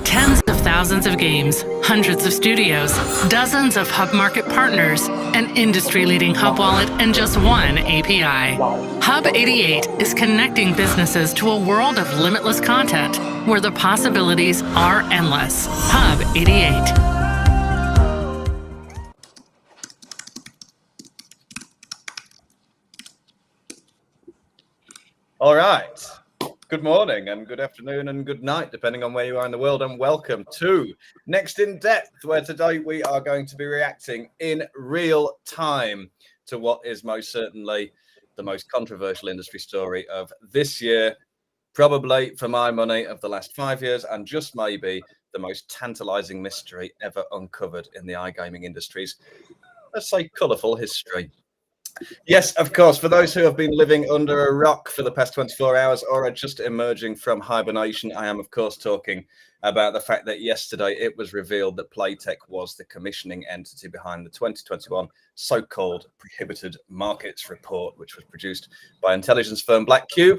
Tens of thousands of games, hundreds of studios, dozens of hub market partners, an industry-leading hub wallet, and just one API. Hub 88 is connecting businesses to a world of limitless content where the possibilities are endless. Hub 88. All right. Good morning and good afternoon and good night, depending on where you are in the world, and welcome to Next in Depth, where today we are going to be reacting in real time to what is most certainly the most controversial industry story of this year, probably, for my money, of the last 5 years, and just maybe the most tantalizing mystery ever uncovered in the iGaming industry's, let's say, colourful history. Yes, of course. For those who have been living under a rock for the past 24 hours or are just emerging from hibernation, I am, of course, talking about the fact that yesterday it was revealed that Playtech was the commissioning entity behind the 2021 so-called Prohibited Markets Report, which was produced by intelligence firm Black Cube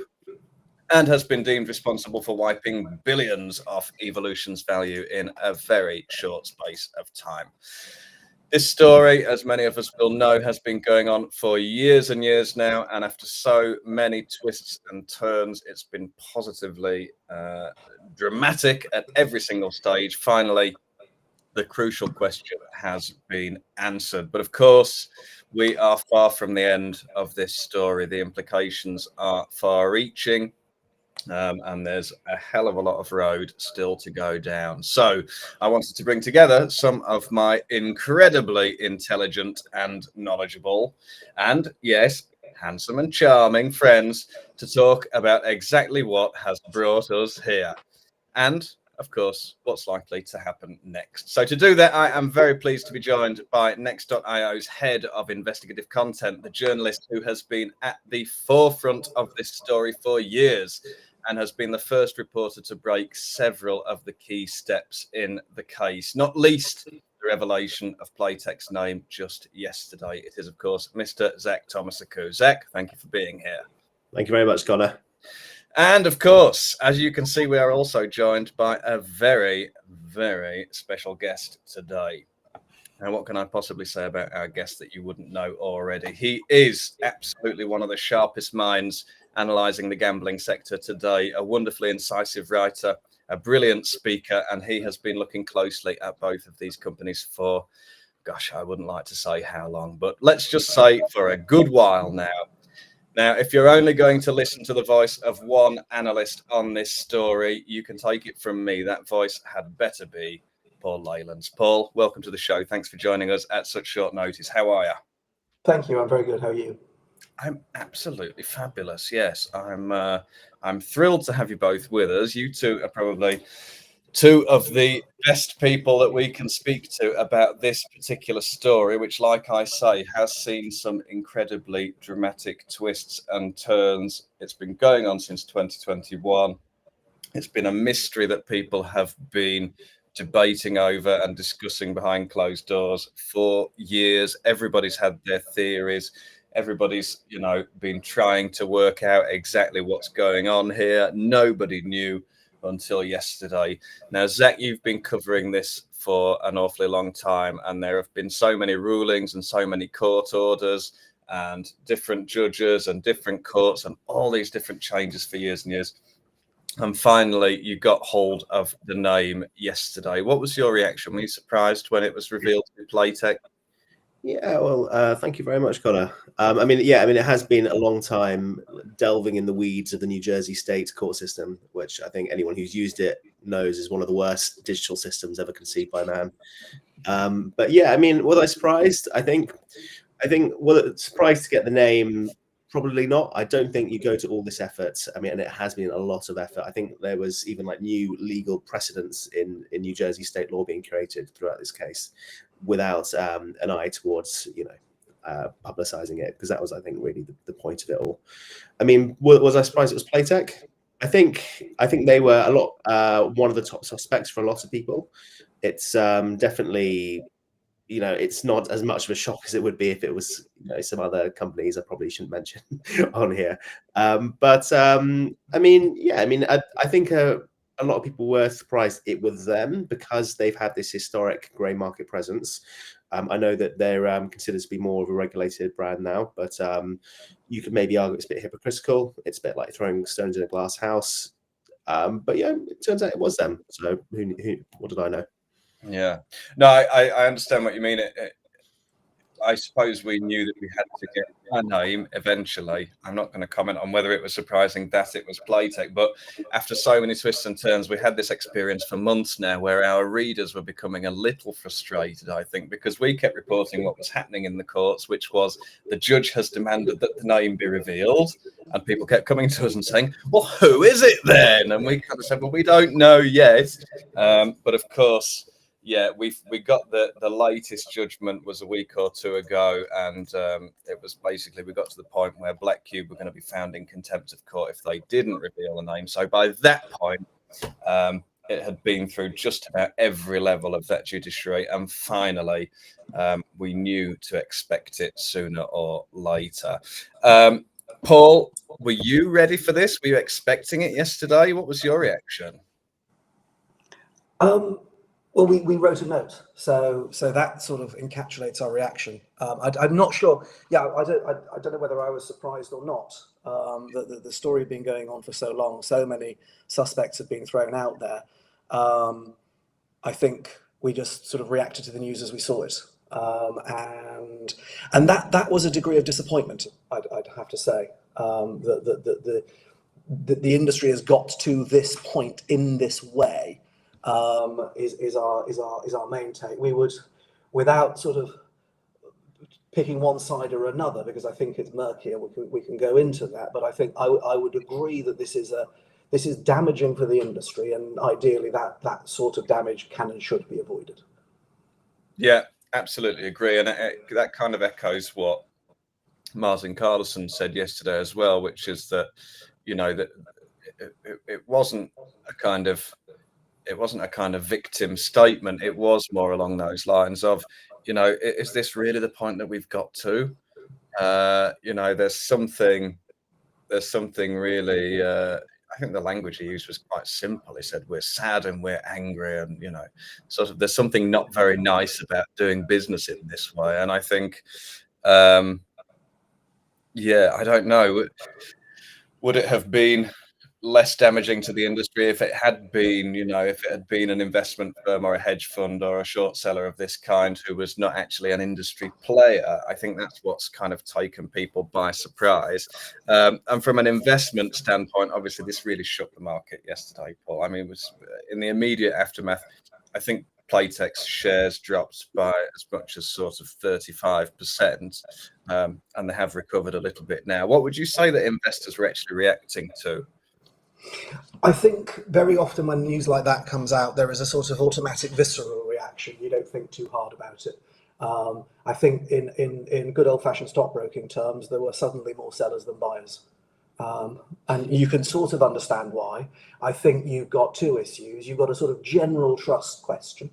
and has been deemed responsible for wiping billions off Evolution's value in a very short space of time. This story, as many of us will know, has been going on for years and years now, and after so many twists and turns, it's been positively dramatic at every single stage. Finally, the crucial question has been answered. But of course, we are far from the end of this story. The implications are far-reaching. And there's a hell of a lot of road still to go down. So I wanted to bring together some of my incredibly intelligent and knowledgeable and, yes, handsome and charming friends to talk about exactly what has brought us here and, of course, what's likely to happen next. So to do that, I am very pleased to be joined by Next.io's head of investigative content, the journalist who has been at the forefront of this story for years and has been the first reporter to break several of the key steps in the case, not least the revelation of Playtech's name just yesterday. It is, of course, Mr. Zach Thomas-Akoo. Zach, thank you for being here. Thank you very much, Connor. And of course, as you can see, we are also joined by a very, very special guest today. Now, what can I possibly say about our guest that you wouldn't know already? He is absolutely one of the sharpest minds analysing the gambling sector today, a wonderfully incisive writer, a brilliant speaker, and he has been looking closely at both of these companies for, gosh, I wouldn't like to say how long, but let's just say for a good while now. Now, if you're only going to listen to the voice of one analyst on this story, you can take it from me. That voice had better be Paul Leyland. Paul, welcome to the show. Thanks for joining us at such short notice. How are you? Thank you. I'm very good. How are you? I'm absolutely fabulous. Yes, I'm thrilled to have you both with us. You two are probably two of the best people that we can speak to about this particular story, which, like I say, has seen some incredibly dramatic twists and turns. It's been going on since 2021. It's been a mystery that people have been debating over and discussing behind closed doors for years. Everybody's had their theories. Everybody's, been trying to work out exactly what's going on here. Nobody knew until yesterday. Now, Zach, you've been covering this for an awfully long time, and there have been so many rulings and so many court orders and different judges and different courts and all these different changes for years and years. And finally, you got hold of the name yesterday. What was your reaction? Were you surprised when it was revealed to be Playtech? Yeah, well, thank you very much, Connor. It has been a long time delving in the weeds of the New Jersey state court system, which I think anyone who's used it knows is one of the worst digital systems ever conceived by man. Was I surprised? I think, surprised to get the name? Probably not. I don't think you go to all this effort. And it has been a lot of effort. I think there was even new legal precedents in New Jersey state law being created throughout this case without an eye towards, publicizing it, because that was, I think, really the point of it all. Was I surprised it was Playtech? I think they were a lot one of the top suspects for a lot of people. It's definitely, it's not as much of a shock as it would be if it was some other companies I probably shouldn't mention on here. I think a a lot of people were surprised it was them because they've had this historic grey market presence. I know that they're considered to be more of a regulated brand now, but you could maybe argue it's a bit hypocritical. It's a bit like throwing stones in a glass house. But yeah, it turns out it was them. So what did I know? Yeah, no, I understand what you mean. I suppose we knew that we had to get a name eventually. I'm not going to comment on whether it was surprising that it was Playtech, but after so many twists and turns, we had this experience for months now where our readers were becoming a little frustrated, I think, because we kept reporting what was happening in the courts, which was the judge has demanded that the name be revealed. And people kept coming to us and saying, well, who is it then? And we kind of said, well, we don't know yet. But of course, yeah, we got the latest judgment was a week or two ago, and it was basically we got to the point where Black Cube were going to be found in contempt of court if they didn't reveal the name. So by that point, it had been through just about every level of that judiciary, and finally, we knew to expect it sooner or later. Paul, were you ready for this? Were you expecting it yesterday? What was your reaction? Well, we wrote a note, so that sort of encapsulates our reaction. I'm not sure. Yeah, I don't know whether I was surprised or not. The story had been going on for so long. So many suspects had been thrown out there. I think we just sort of reacted to the news as we saw it, and that was a degree of disappointment. I'd have to say that the industry has got to this point in this way. Is our main take. We would, without sort of picking one side or another, because I think it's murky and we can go into that. But I think I would agree that this is damaging for the industry, and ideally that sort of damage can and should be avoided. Yeah, absolutely agree, and that kind of echoes what Martin Carlson said yesterday as well, which is that that it wasn't a kind of victim statement. It was more along those lines of, is this really the point that we've got to? There's something really. I think the language he used was quite simple. He said, "We're sad and we're angry, and sort of there's something not very nice about doing business in this way." And I think, I don't know. Would it have been less damaging to the industry if it had been, if it had been an investment firm or a hedge fund or a short seller of this kind who was not actually an industry player? I think that's what's kind of taken people by surprise. And from an investment standpoint, obviously this really shook the market yesterday, Paul. I mean, it was in the immediate aftermath. I think Playtech's shares dropped by as much as sort of 35%, and they have recovered a little bit now. What would you say that investors were actually reacting to? I think very often when news like that comes out, there is a sort of automatic visceral reaction. You don't think too hard about it. I think in good old-fashioned stockbroking terms, there were suddenly more sellers than buyers. And you can sort of understand why. I think you've got two issues. You've got a sort of general trust question.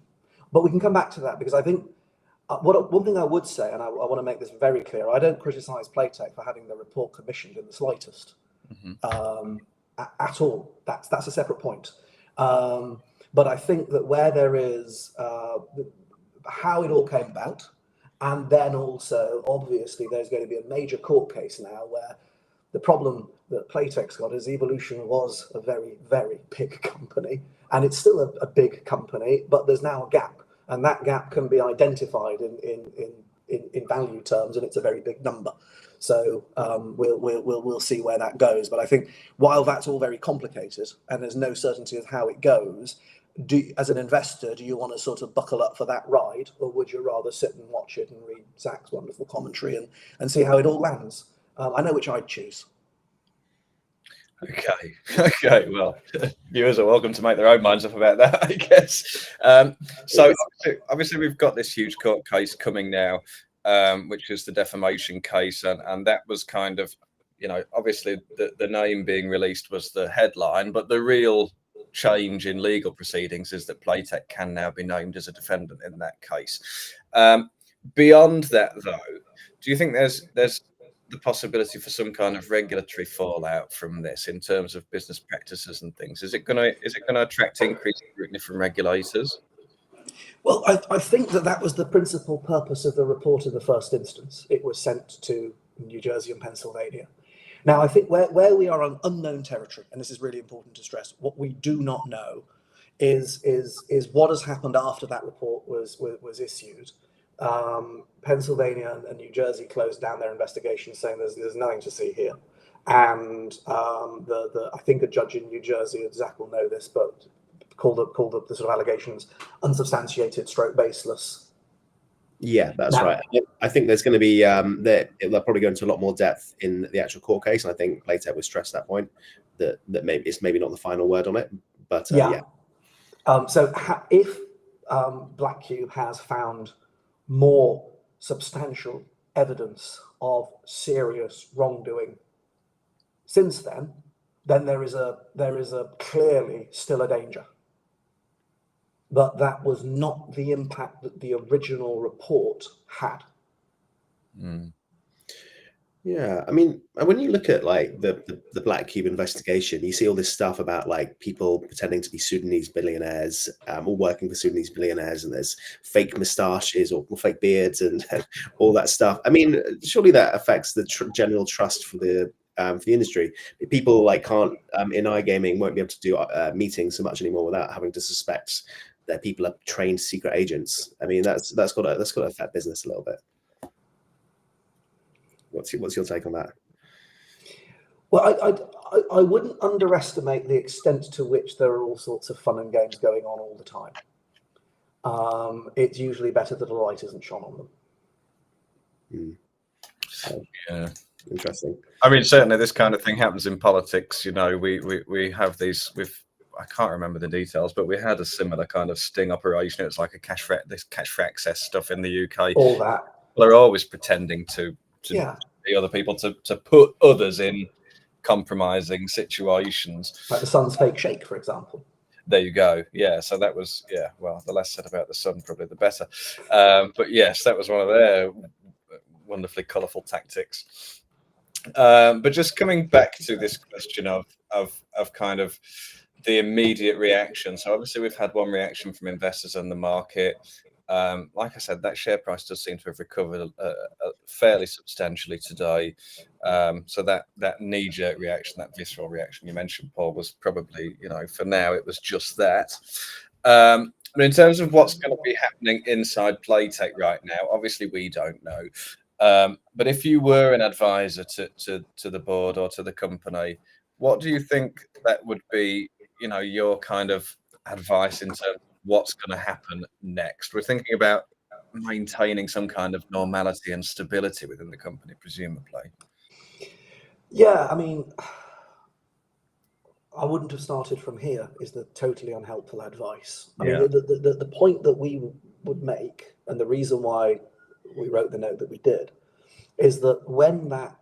But we can come back to that, because I think one thing I would say, and I want to make this very clear, I don't criticize Playtech for having the report commissioned in the slightest. At all. That's a separate point. But I think that where there is how it all came about, and then also obviously there's going to be a major court case now where the problem that Playtech's got is Evolution was a very, very big company, and it's still a big company, but there's now a gap, and that gap can be identified in value terms, and it's a very big number. So we'll see where that goes. But I think while that's all very complicated and there's no certainty of how it goes, as an investor, do you want to sort of buckle up for that ride, or would you rather sit and watch it and read Zach's wonderful commentary and see how it all lands? I know which I'd choose. Okay. Well, viewers are welcome to make their own minds up about that, I guess. So obviously we've got this huge court case coming now, which is the defamation case, and that was kind of, obviously the name being released was the headline, but the real change in legal proceedings is that Playtech can now be named as a defendant in that case. Beyond that, though, do you think there's the possibility for some kind of regulatory fallout from this in terms of business practices and things? Is it going to attract increased scrutiny from regulators? Well, I think that was the principal purpose of the report in the first instance. It was sent to New Jersey and Pennsylvania. Now, I think where we are on unknown territory, and this is really important to stress, what we do not know is what has happened after that report was issued. Pennsylvania and New Jersey closed down their investigations, saying there's nothing to see here. And I think a judge in New Jersey, Zach will know this, but called the sort of allegations unsubstantiated, baseless. Yeah, that's right. I think there's going to be they'll probably go into a lot more depth in the actual court case, and I think Playtech would stress that point that maybe it's not the final word on it, but yeah. So if Black Cube has found more substantial evidence of serious wrongdoing since then there is a clearly still a danger. But that was not the impact that the original report had. Mm. Yeah, I mean, when you look at like the Black Cube investigation, you see all this stuff about like people pretending to be Sudanese billionaires, or working for Sudanese billionaires, and there's fake moustaches or fake beards and all that stuff. I mean, surely that affects the general trust for the industry. People like can't in iGaming won't be able to do meetings so much anymore without having to suspect that people are trained secret agents. I mean, that's got to affect business a little bit. What's your take on that? Well, I wouldn't underestimate the extent to which there are all sorts of fun and games going on all the time. It's usually better that a light isn't shone on them. So, yeah, interesting. I mean, certainly this kind of thing happens in politics. You know, we have these with. I can't remember the details, but we had a similar kind of sting operation. It was like cash for access stuff in the UK. All that. They're always pretending to be other people to put others in compromising situations. Like the Sun's fake shake, for example. There you go. Yeah. So that was, well, the less said about the Sun, probably the better. But yes, that was one of their wonderfully colourful tactics. But just coming back to this question of kind of the immediate reaction. So obviously we've had one reaction from investors and the market. Like I said, that share price does seem to have recovered fairly substantially today. So that knee-jerk reaction, that visceral reaction you mentioned, Paul, was probably, for now it was just that. But in terms of what's going to be happening inside Playtech right now, obviously we don't know. But if you were an advisor to the board or to the company, what do you think that would be, your kind of advice in terms of what's going to happen next? We're thinking about maintaining some kind of normality and stability within the company, presumably. Yeah, I mean, I wouldn't have started from here is the totally unhelpful advice. I mean, the point that we would make, and the reason why we wrote the note that we did, is that when that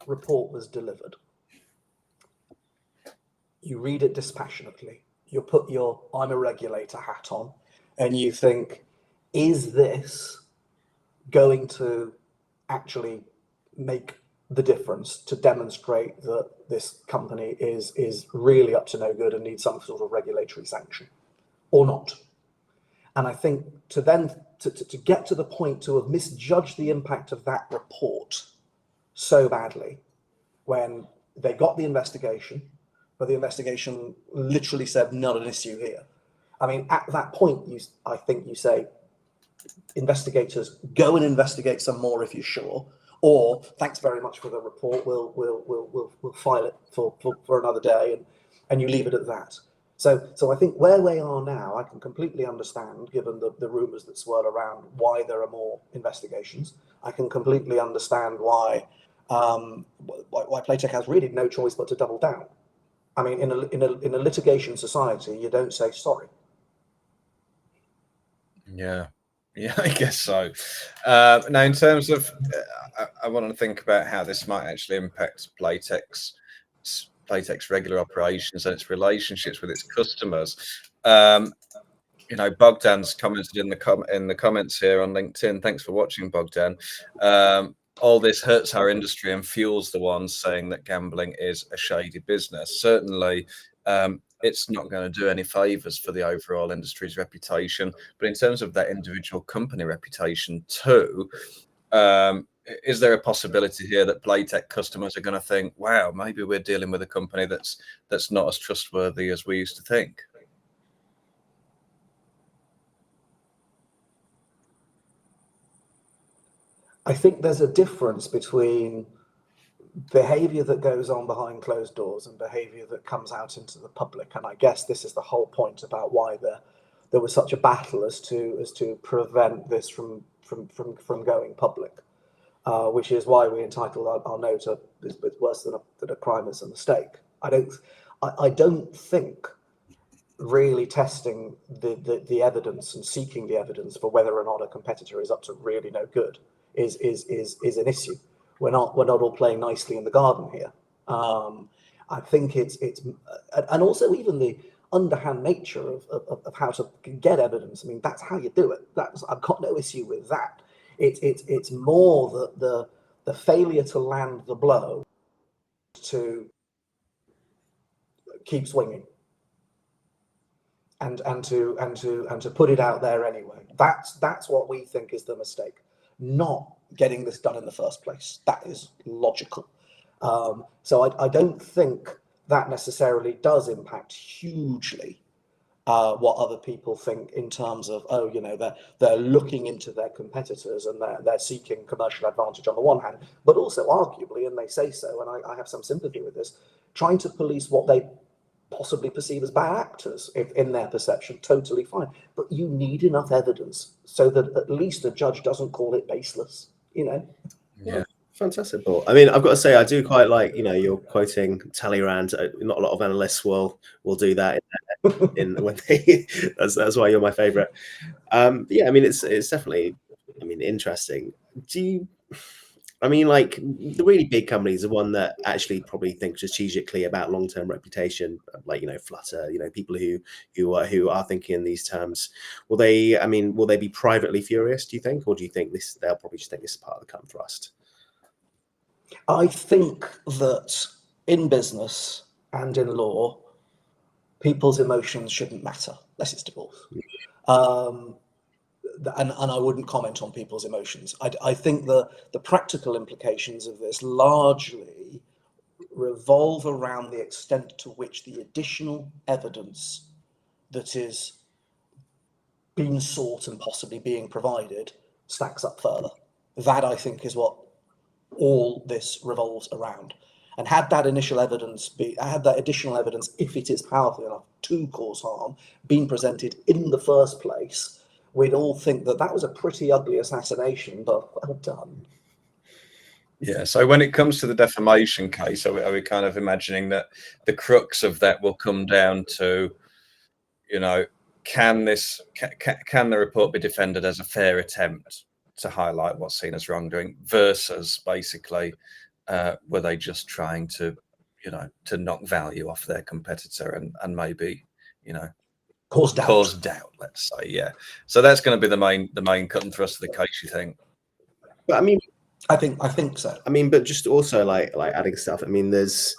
report was delivered, you read it dispassionately. You put your I'm a regulator hat on, and you think, is this going to actually make the difference to demonstrate that this company is really up to no good and needs some sort of regulatory sanction or not? And I think to get to the point to have misjudged the impact of that report so badly when they got the investigation, but the investigation literally said not an issue here. I mean, at that point, I think you say, investigators, go and investigate some more if you're sure, or thanks very much for the report. We'll file it for another day, and you leave it at that. So I think where we are now, I can completely understand, given the rumours that swirl around, why there are more investigations. I can completely understand why Playtech has really no choice but to double down. I mean, in a litigation society, you don't say sorry. Yeah, I guess so. Now, in terms of, I want to think about how this might actually impact Playtech's regular operations and its relationships with its customers. Bogdan's commented in the comments here on LinkedIn. Thanks for watching, Bogdan. all this hurts our industry and fuels the ones saying that gambling is a shady business. Certainly, it's not going to do any favors for the overall industry's reputation. But in terms of that individual company reputation too, is there a possibility here that Playtech customers are going to think, wow, maybe we're dealing with a company that's not as trustworthy as we used to think? I think there's a difference between behavior that goes on behind closed doors and behavior that comes out into the public. And I guess this is the whole point about why there was such a battle as to prevent this from going public, which is why we entitled our note "It's worse than a crime is a mistake." I don't think really testing the evidence and seeking the evidence for whether or not a competitor is up to really no good is an issue. We're not all playing nicely in the garden here. I think it's and also even the underhand nature of how to get evidence. I mean, that's how you do it. I've got no issue with that. It's more that the failure to land the blow to keep swinging and to put it out there anyway. That's what we think is the mistake. Not getting this done in the first place. That is logical. So I don't think that necessarily does impact hugely what other people think in terms of, oh, you know, they're looking into their competitors and they're seeking commercial advantage on the one hand, but also arguably, and they say so, and I have some sympathy with this, trying to police what they possibly perceive as bad actors in their perception. Totally fine, but you need enough evidence so that at least a judge doesn't call it baseless, you know. Yeah. Fantastic, Paul. I mean, I've got to say, I do quite like, you know, you're quoting Talleyrand. Not a lot of analysts will do that in when they. That's why you're my favorite. Yeah, I mean, it's definitely, I mean, interesting. I mean, like the really big companies, the one that actually probably think strategically about long-term reputation, like, you know, Flutter, you know, people who are thinking in these terms. Will they be privately furious, do you think, or do you think they'll probably just think this is part of the cut thrust? I think that in business and in law, people's emotions shouldn't matter unless it's divorce. And I wouldn't comment on people's emotions. I think the practical implications of this largely revolve around the extent to which the additional evidence that is being sought and possibly being provided stacks up further. That, I think, is what all this revolves around. And had that additional evidence, if it is powerful enough to cause harm, been presented in the first place, we'd all think that was a pretty ugly assassination, but well done. Yeah, so when it comes to the defamation case, are we kind of imagining that the crux of that will come down to, you know, can the report be defended as a fair attempt to highlight what's seen as wrongdoing versus basically were they just trying to, you know, to knock value off their competitor and maybe, you know, cause doubt, let's say. Yeah, so that's going to be the main cut and thrust of the case, you think? But I mean, I think so. I mean, but just also like adding stuff. I mean, there's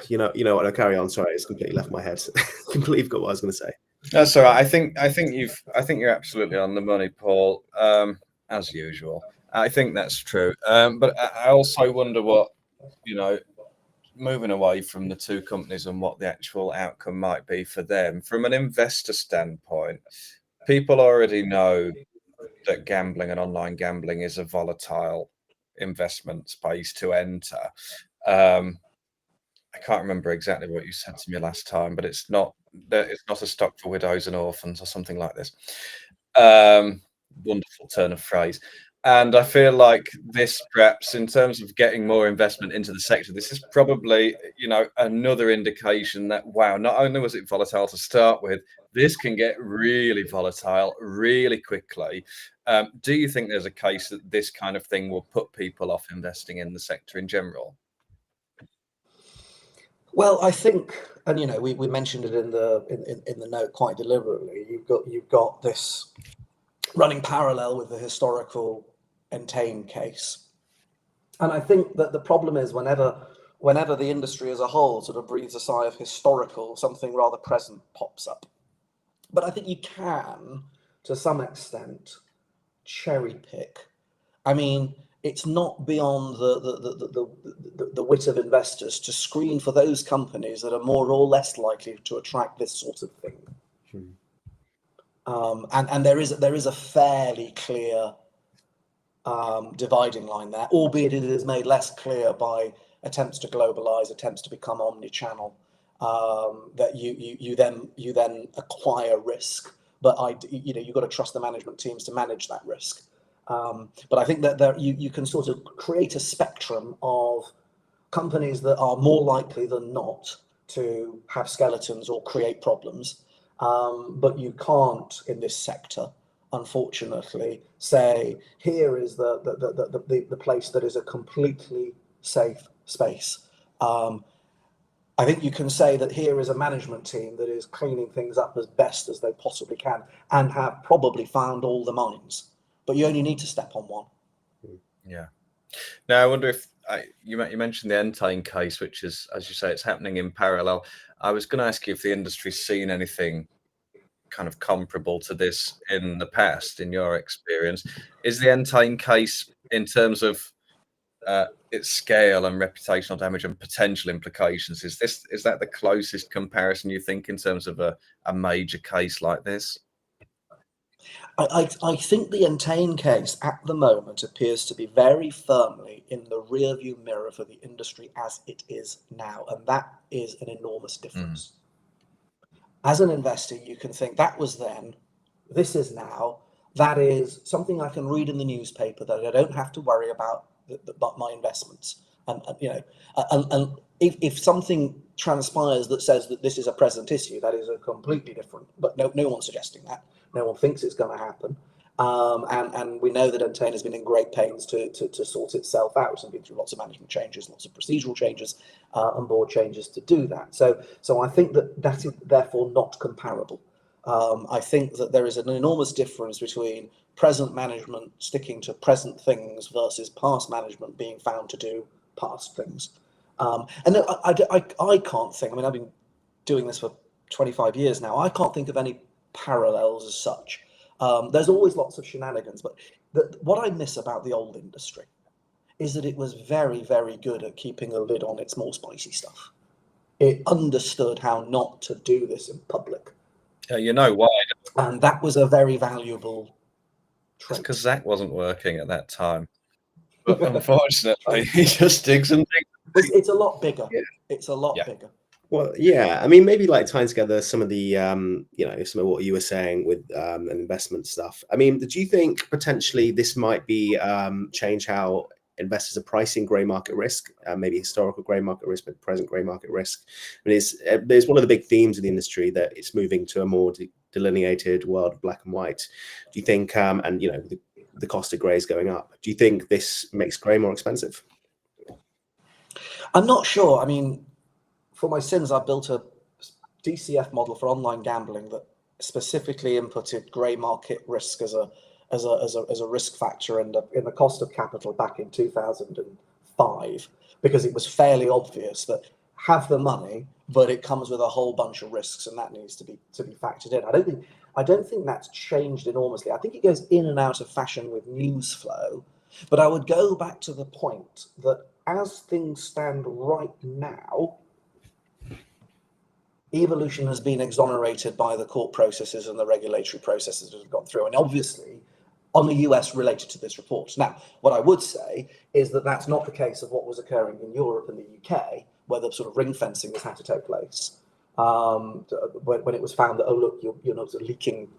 you know what? I'll carry on. Sorry, it's completely left my head. Completely forgot what I was going to say. That's all right. I think you're absolutely on the money, Paul. As usual, I think that's true. But I also wonder what, you know, moving away from the two companies and what the actual outcome might be for them from an investor standpoint. People already know that gambling and online gambling is a volatile investment space to enter. I can't remember exactly what you said to me last time, but it's not a stock for widows and orphans or something like this. Wonderful turn of phrase. And I feel like this, perhaps in terms of getting more investment into the sector, this is probably, you know, another indication that, wow, not only was it volatile to start with, this can get really volatile really quickly. Do you think there's a case that this kind of thing will put people off investing in the sector in general? Well, I think, and you know, we mentioned it in the note quite deliberately. You've got this running parallel with the historical Entain case. And I think that the problem is whenever the industry as a whole sort of breathes a sigh of historical, something rather present pops up. But I think you can, to some extent, cherry pick. I mean, it's not beyond the wit of investors to screen for those companies that are more or less likely to attract this sort of thing. And there is a fairly clear dividing line there, albeit it is made less clear by attempts to globalize, attempts to become omni-channel, that you then acquire risk. But you've got to trust the management teams to manage that risk. But I think that you can sort of create a spectrum of companies that are more likely than not to have skeletons or create problems. But you can't, in this sector, unfortunately, say here is the place that is a completely safe space. I think you can say that here is a management team that is cleaning things up as best as they possibly can and have probably found all the mines, but you only need to step on one. Yeah. Now, I wonder if you mentioned the Entain case, which is, as you say, it's happening in parallel. I was going to ask you if the industry's seen anything kind of comparable to this in the past, in your experience. Is the Entain case, in terms of its scale and reputational damage and potential implications, is that the closest comparison you think in terms of a major case like this? I think the Entain case at the moment appears to be very firmly in the rearview mirror for the industry as it is now, and that is an enormous difference. As an investor, you can think that was then, this is now, that is something I can read in the newspaper that I don't have to worry about my investments. And if something transpires that says that this is a present issue, that is a completely different, but no one's suggesting that. No one thinks it's going to happen. And we know that Entain has been in great pains to sort itself out and been through lots of management changes, lots of procedural changes, and board changes to do that. So I think that is therefore not comparable. I think that there is an enormous difference between present management sticking to present things versus past management being found to do past things. And I can't think, I mean, I've been doing this for 25 years now, I can't think of any parallels as such. There's always lots of shenanigans, but what I miss about the old industry is that it was very, very good at keeping a lid on its more spicy stuff. It understood how not to do this in public. You know why? And that was a very valuable trait. Because Zach wasn't working at that time. But unfortunately, he just digs and digs. It's a lot bigger. Yeah. It's a lot bigger. Well, yeah, I mean, maybe like tying together some of the, some of what you were saying with investment stuff. I mean, do you think potentially this might be change how investors are pricing grey market risk, maybe historical grey market risk, but present grey market risk? I mean, there's one of the big themes of the industry that it's moving to a more delineated world of black and white. Do you think, and the cost of grey is going up, do you think this makes grey more expensive? I'm not sure. I mean, for my sins, I built a DCF model for online gambling that specifically inputted grey market risk as a risk factor in the cost of capital back in 2005, because it was fairly obvious that have the money, but it comes with a whole bunch of risks, and that needs to be factored in. I don't think that's changed enormously. I think it goes in and out of fashion with news flow, but I would go back to the point that as things stand right now, Evolution has been exonerated by the court processes and the regulatory processes that have gone through, and obviously on the US related to this report. Now, what I would say is that that's not the case of what was occurring in Europe and the UK, where the sort of ring fencing has had to take place, when it was found that, oh, look, you're not sort of leaking,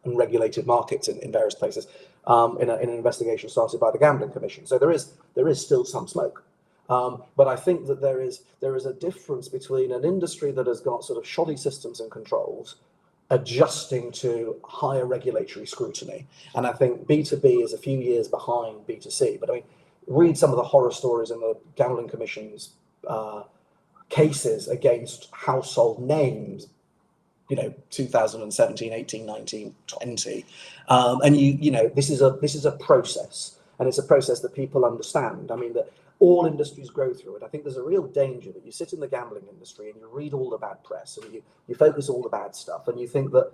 unregulated markets in various places, in an investigation started by the Gambling Commission. So there is still some smoke. But I think that there is a difference between an industry that has got sort of shoddy systems and controls adjusting to higher regulatory scrutiny. And I think B2B is a few years behind B2C. But I mean, read some of the horror stories in the Gambling Commission's cases against household names, 2017, 18, 19, 20. And this is a process, and it's a process that people understand. I mean, that all industries grow through it. I think there's a real danger that you sit in the gambling industry and you read all the bad press and you focus all the bad stuff and you think that,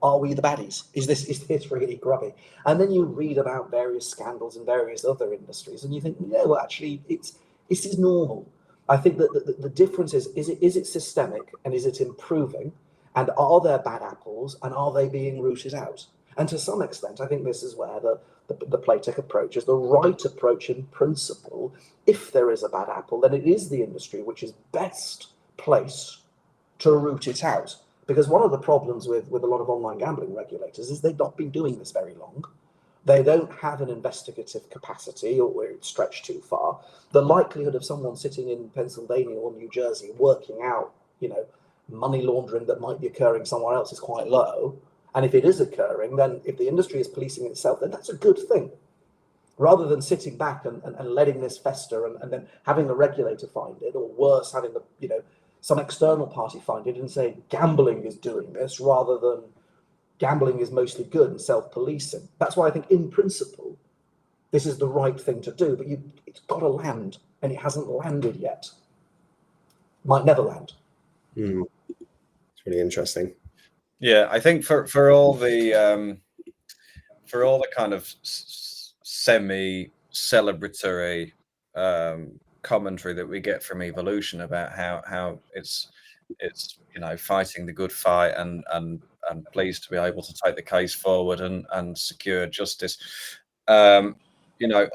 are we the baddies? Is this really grubby? And then you read about various scandals in various other industries and you think, no, actually, this is normal. I think that the difference is it systemic and is it improving? And are there bad apples and are they being rooted out? And to some extent, I think this is where the Playtech approach is the right approach in principle. If there is a bad apple, then it is the industry which is best placed to root it out. Because one of the problems with a lot of online gambling regulators is they've not been doing this very long. They don't have an investigative capacity, or it's stretched too far. The likelihood of someone sitting in Pennsylvania or New Jersey working out, money laundering that might be occurring somewhere else is quite low. And if it is occurring, then if the industry is policing itself, then that's a good thing. Rather than sitting back and letting this fester and then having a regulator find it, or worse, having some external party find it and say gambling is doing this, rather than gambling is mostly good and self-policing. That's why I think in principle, this is the right thing to do, but it's got to land, and it hasn't landed yet. Might never land. It's really interesting. Yeah, I think for all the kind of semi-celebratory commentary that we get from Evolution about how it's fighting the good fight and pleased to be able to take the case forward and secure justice.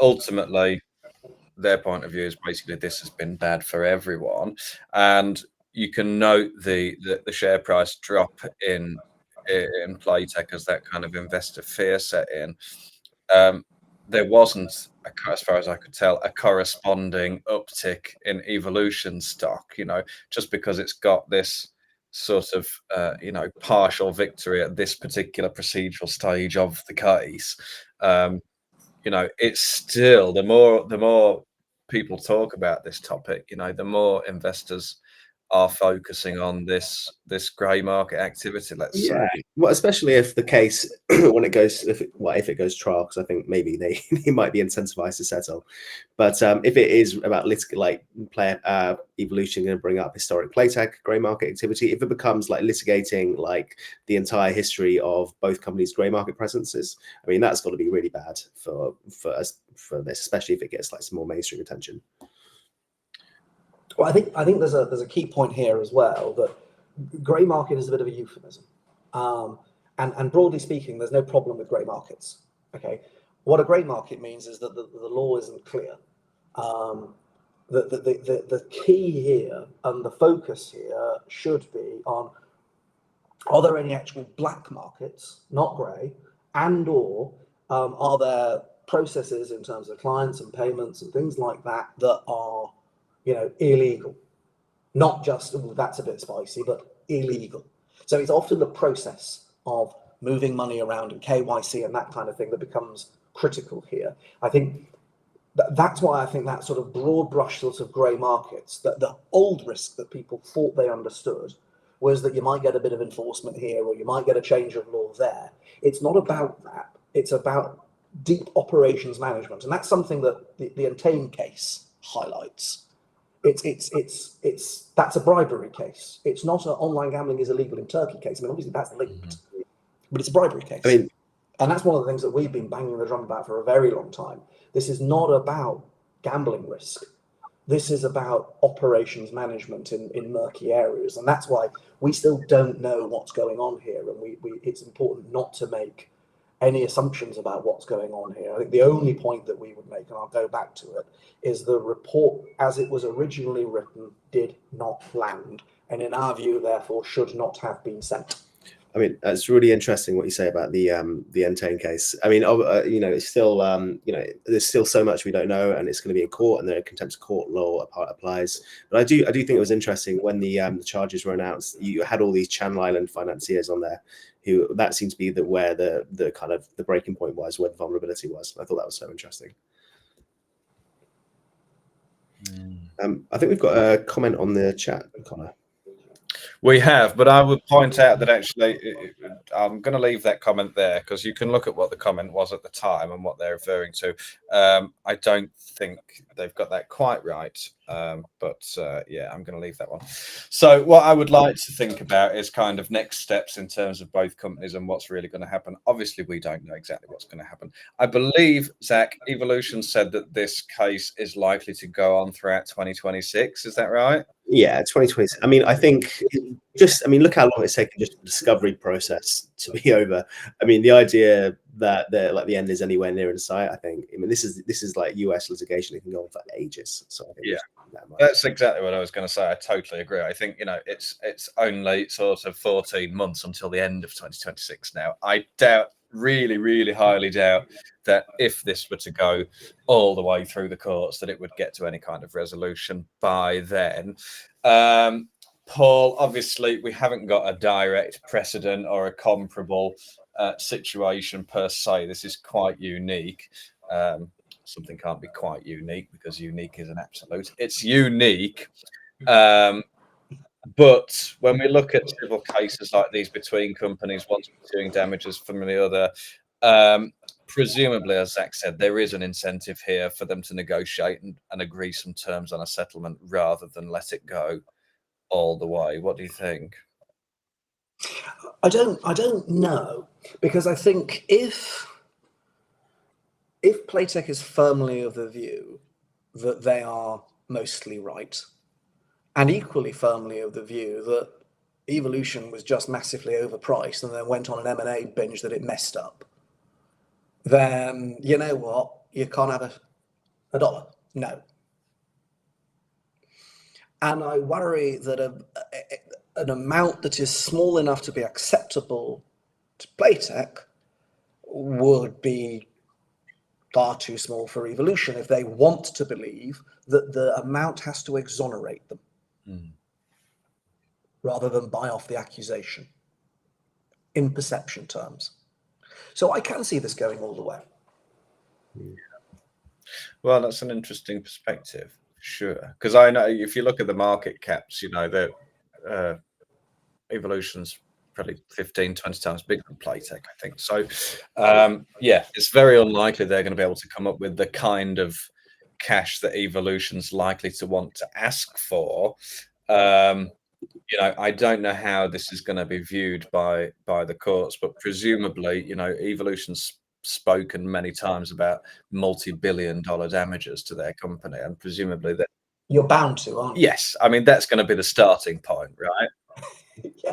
Ultimately, their point of view is basically this has been bad for everyone, and you can note the share price drop in Playtech as that kind of investor fear set in. There wasn't, as far as I could tell, a corresponding uptick in Evolution stock. Just because it's got this sort of partial victory at this particular procedural stage of the case. It's still the more people talk about this topic, the more investors are focusing on this grey market activity. Let's say, well, especially if the case when it goes if it goes trial, because I think maybe they might be incentivized to settle. But if it is about player Evolution going to bring up historic Playtech grey market activity, if it becomes like litigating like the entire history of both companies' grey market presences, I mean that's got to be really bad for this, especially if it gets like some more mainstream attention. Well, I think there's a key point here as well, that grey market is a bit of a euphemism, and broadly speaking, there's no problem with grey markets. Okay, what a grey market means is that the law isn't clear. The key here and the focus here should be on: are there any actual black markets, not grey, and/or are there processes in terms of clients and payments and things like that that are illegal, not just that's a bit spicy, but illegal. So it's often the process of moving money around and KYC and that kind of thing that becomes critical here. I think that's why I think that sort of broad brush sort of grey markets, that the old risk that people thought they understood was that you might get a bit of enforcement here or you might get a change of law there. It's not about that. It's about deep operations management, and that's something that the Entain case highlights. That's a bribery case. It's not an online gambling is illegal in Turkey case. I mean, obviously that's linked, but it's a bribery case. And that's one of the things that we've been banging the drum about for a very long time. This is not about gambling risk. This is about operations management in murky areas, and that's why we still don't know what's going on here. And it's important not to make any assumptions about what's going on here. I think the only point that we would make, and I'll go back to it, is the report as it was originally written did not land, and in our view, therefore, should not have been sent. I mean, it's really interesting what you say about the Entain case. I mean, it's still, there's still so much we don't know, and it's going to be in court, and the contempt of court law applies. But I do think it was interesting when the charges were announced. You had all these Channel Island financiers on there, who that seemed to be where the kind of the breaking point was, where the vulnerability was. I thought that was so interesting. I think we've got a comment on the chat, Connor. We have, but I would point out that actually, I'm going to leave that comment there because you can look at what the comment was at the time and what they're referring to. I don't think they've got that quite right, but yeah, I'm going to leave that one. So what I would like to think about is kind of next steps in terms of both companies and what's really going to happen. Obviously, we don't know exactly what's going to happen. I believe, Zach, Evolution said that this case is likely to go on throughout 2026. Is that right? Yeah, 2020. I mean, I think look how long it's taken just the discovery process to be over. I mean, the idea that the end is anywhere near in sight. I mean, this is like US litigation. It can go on for ages. So I think yeah, that's exactly what I was going to say. I totally agree. I think it's only sort of 14 months until the end of 2026 now. I really highly doubt that if this were to go all the way through the courts, that it would get to any kind of resolution by then. Paul, obviously, we haven't got a direct precedent or a comparable situation per se. This is quite unique. Something can't be quite unique because unique is an absolute. It's unique. But when we look at civil cases like these between companies, one's pursuing damages from the other, presumably, as Zach said, there is an incentive here for them to negotiate and agree some terms on a settlement rather than let it go all the way. What do you think? I don't know, because I think if Playtech is firmly of the view that they are mostly right, and equally firmly of the view that Evolution was just massively overpriced and then went on an M&A binge that it messed up, then you know what? You can't have a dollar. No. And I worry that an amount that is small enough to be acceptable to Playtech would be far too small for Evolution if they want to believe that the amount has to exonerate them rather than buy off the accusation in perception terms. So I can see this going all the way. Well, that's an interesting perspective, sure. Because I know if you look at the market caps, the Evolution's probably 15, 20 times bigger than Playtech, I think. So, yeah, it's very unlikely they're going to be able to come up with the kind of cash that Evolution's likely to want to ask for. I don't know how this is going to be viewed by the courts, but presumably, Evolution's spoken many times about multi-billion-dollar damages to their company, and presumably that you're bound to, aren't you? Yes, I mean that's going to be the starting point, right?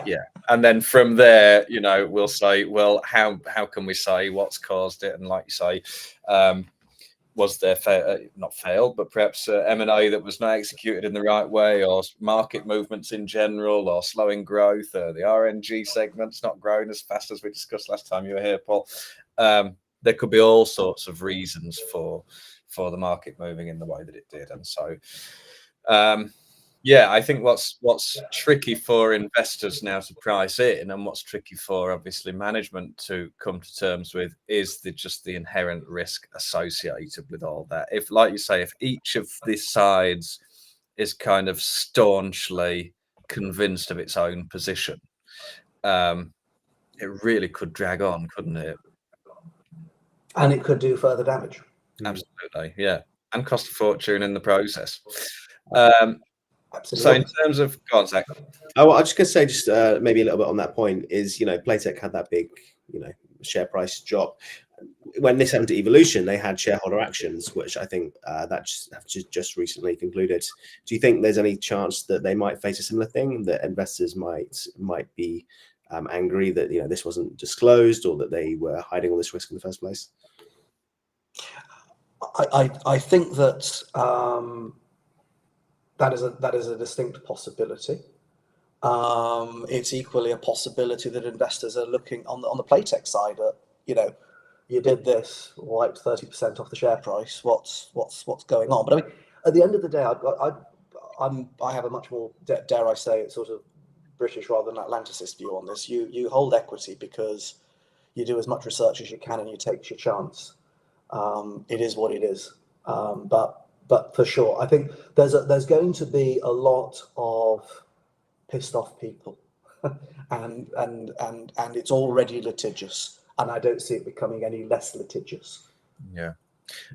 Yeah. And then from there, we'll say, well, how can we say what's caused it? And like you say, was there not failed, but perhaps M&A that was not executed in the right way, or market movements in general, or slowing growth, the RNG segment's not growing as fast as we discussed last time you were here, Paul. There could be all sorts of reasons for the market moving in the way that it did, and so. Yeah, I think what's tricky for investors now to price in, and what's tricky for obviously management to come to terms with, is just the inherent risk associated with all that. If, like you say, if each of the sides is kind of staunchly convinced of its own position, it really could drag on, couldn't it? And it could do further damage. Absolutely, yeah, and cost a fortune in the process. Absolutely. So in terms of, go on, Zach. Oh, I just going to say, just maybe a little bit on that point is, Playtech had that big, share price drop. When this happened to Evolution, they had shareholder actions, which I think that just recently concluded. Do you think there's any chance that they might face a similar thing, that investors might be angry that this wasn't disclosed, or that they were hiding all this risk in the first place? I think that that is a distinct possibility. It's equally a possibility that investors are looking on the Playtech side at, you did this, wiped 30% off the share price. What's going on? But I mean, at the end of the day, I have a much more, dare I say it, sort of British rather than Atlanticist view on this. You hold equity because you do as much research as you can and you take your chance. It is what it is. But for sure, I think there's going to be a lot of pissed off people, and it's already litigious, and I don't see it becoming any less litigious. Yeah.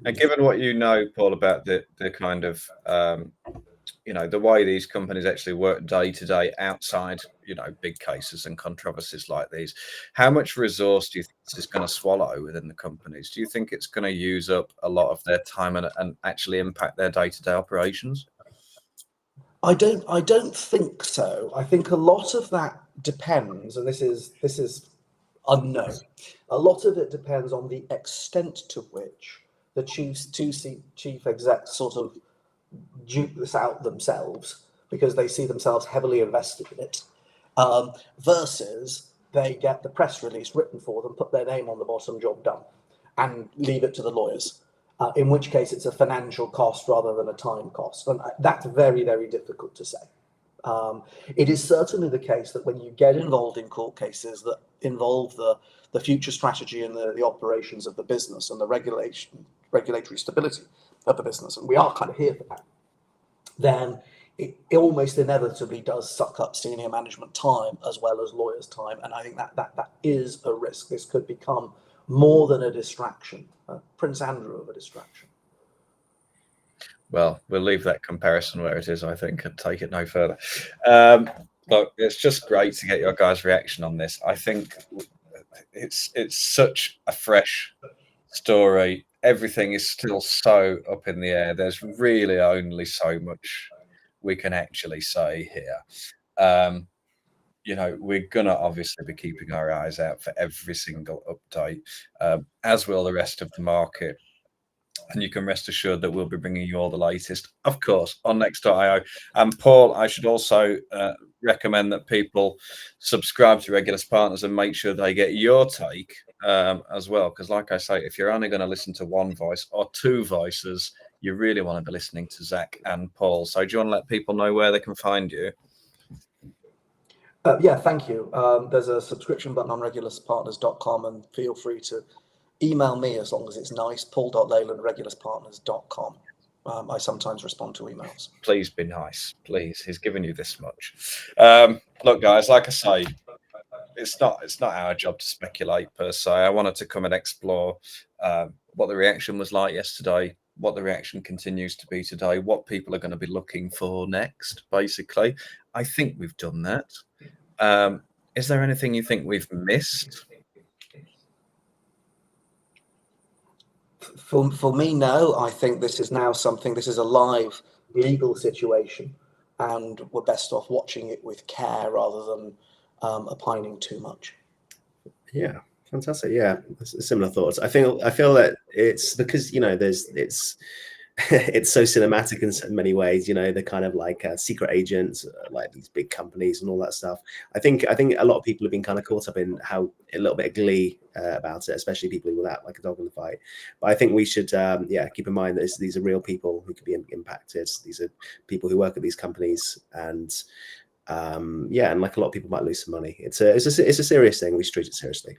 And given what you know, Paul, about the kind of the way these companies actually work day to day outside, big cases and controversies like these, how much resource do you think this is going to swallow within the companies? Do you think it's going to use up a lot of their time and actually impact their day to day operations? I don't think so. I think a lot of that depends, and this is unknown. A lot of it depends on the extent to which the chief execs sort of duke this out themselves because they see themselves heavily invested in it, versus they get the press release written for them, put their name on the bottom, job done, and leave it to the lawyers. In which case it's a financial cost rather than a time cost. And that's very, very difficult to say. It is certainly the case that when you get involved in court cases that involve the future strategy and the operations of the business and the regulatory stability of the business, and we are kind of here for that, then it almost inevitably does suck up senior management time as well as lawyers' time. And I think that is a risk. This could become more than a distraction, Prince Andrew of a distraction. Well, we'll leave that comparison where it is, I think, and take it no further. Look, it's just great to get your guys' reaction on this. I think it's such a fresh story. Everything is still so up in the air. There's really only so much we can actually say here. We're going to obviously be keeping our eyes out for every single update, as will the rest of the market. And you can rest assured that we'll be bringing you all the latest, of course, on Next.io. And Paul, I should also recommend that people subscribe to Regulus Partners and make sure they get your take as well. Because like I say, if you're only going to listen to one voice or two voices, you really want to be listening to Zach and Paul. So do you want to let people know where they can find you? Yeah, thank you. There's a subscription button on reguluspartners.com, and feel free to email me as long as it's nice, paul.leyland@reguluspartners.com. I sometimes respond to emails. Please be nice. Please. He's given you this much. Look, guys, like I say, it's not our job to speculate per se. I wanted to come and explore what the reaction was like yesterday, what the reaction continues to be today, what people are going to be looking for next, basically. I think we've done that. Is there anything you think we've missed? For me, no. I think this is now something, this is a live legal situation, and we're best off watching it with care rather than opining too much. Yeah, fantastic. Yeah, similar thoughts. I feel that it's because it's so cinematic in so many ways. The kind of like secret agents, like these big companies and all that stuff. I think a lot of people have been kind of caught up in how a little bit of glee about it, especially people without like a dog in the fight. But I think we should keep in mind that these are real people who could be impacted. These are people who work at these companies, and and like a lot of people might lose some money. It's a serious thing. We should treat it seriously.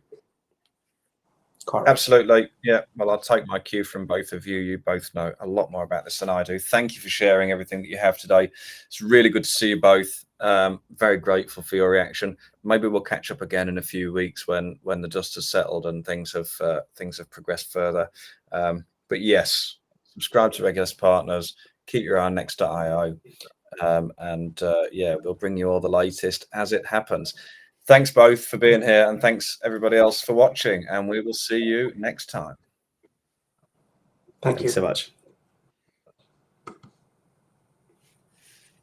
Correct. Absolutely. Yeah. Well, I'll take my cue from both of you. You both know a lot more about this than I do. Thank you for sharing everything that you have today. It's really good to see you both. Very grateful for your reaction. Maybe we'll catch up again in a few weeks when the dust has settled and things have progressed further. But yes, subscribe to Regulus Partners. Keep your eye on Next.io. We'll bring you all the latest as it happens. Thanks both for being here, and thanks everybody else for watching, and we will see you next time. Thank you so much.